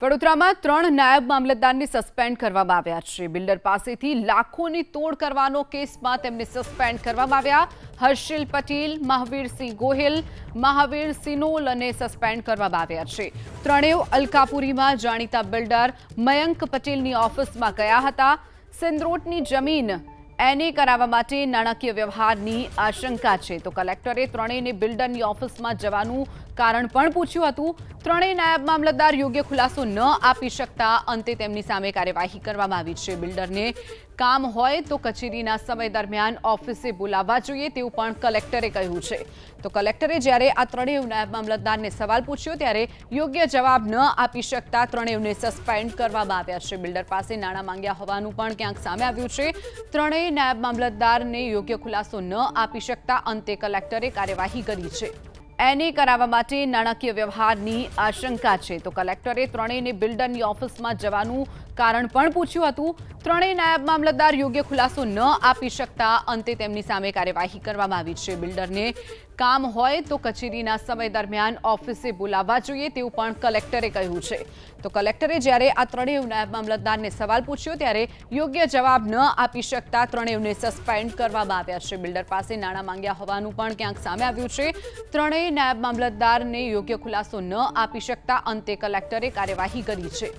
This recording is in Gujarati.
વડોદરામાં 3 નાયબ મામલતદારને સસ્પેન્ડ કરવામાં આવ્યા છે। બિલ્ડર પાસેથી લાખોની તોડ કરવાનો કેસમાં તેમને સસ્પેન્ડ કરવામાં આવ્યા। હર્ષિલ પટેલ, મહાવીરસિંહ ગોહિલ, મહાવીર સિનોલને સસ્પેન્ડ કરવામાં આવ્યા છે। ત્રણેય અલકાપુરીમાં જાણીતા બિલ્ડર મયંક પટેલની ઓફિસમાં ગયા હતા। સિંદરોટની જમીન એને કરાવવા માટે નાણાકીય વ્યવહારની આશંકા છે, તો કલેક્ટરે ત્રણેયને બિલ્ડરની ઓફિસમાં જવાનું કારણ પણ પૂછ્યું હતું। ત્રણેય નાયબ મામલતદાર યોગ્ય ખુલાસો ન આપી શકતા અંતે તેમની સામે કાર્યવાહી કરવામાં આવી છે। બિલ્ડરને કામ હોય તો કચેરીના સમય દરમિયાન ઓફિસે બોલાવવા જોઈએ તેવું પણ કલેક્ટરે કહ્યું છે। તો કલેક્ટરે જ્યારે આ ત્રણેય નાયબ મામલતદારને સવાલ પૂછ્યો ત્યારે યોગ્ય જવાબ ન આપી શકતા ત્રણેયને સસ્પેન્ડ કરવામાં આવ્યા છે। બિલ્ડર પાસે નાણાં માંગ્યા હોવાનું પણ ક્યાંક સામે આવ્યું છે। ત્રણેય નાયબ મામલતદારને યોગ્ય ખુલાસો ન આપી શકતા અંતે કલેક્ટરે કાર્યવાહી કરી છે। એને કરાવવા માટે નાણાકીય વ્યવહારની આશંકા છે, તો કલેક્ટરે ત્રણેયને બિલ્ડરની ઓફિસમાં જવાનું કારણ પણ પૂછ્યું હતું। ત્રણેય નાયબ મામલતદાર યોગ્ય ખુલાસો ન આપી શકતા અંતે તેમની સામે કાર્યવાહી કરવામાં આવી છે। બિલ્ડરને કામ હોય તો કચેરીના સમય દરમિયાન ઓફિસે બોલાવવા જોઈએ તેવું પણ કલેક્ટરે કહ્યું છે। તો કલેક્ટરે જ્યારે આ ત્રણેય નાયબ મામલતદારને સવાલ પૂછ્યો ત્યારે યોગ્ય જવાબ ન આપી શકતા ત્રણેયને સસ્પેન્ડ કરવામાં આવ્યા છે। બિલ્ડર પાસે નાણાં માંગ્યા હોવાનું પણ ક્યાંક સામે આવ્યું છે। ત્રણેય નાયબ મામલતદારને યોગ્ય ખુલાસો ન આપી શકતા અંતે કલેક્ટરે કાર્યવાહી કરી છે।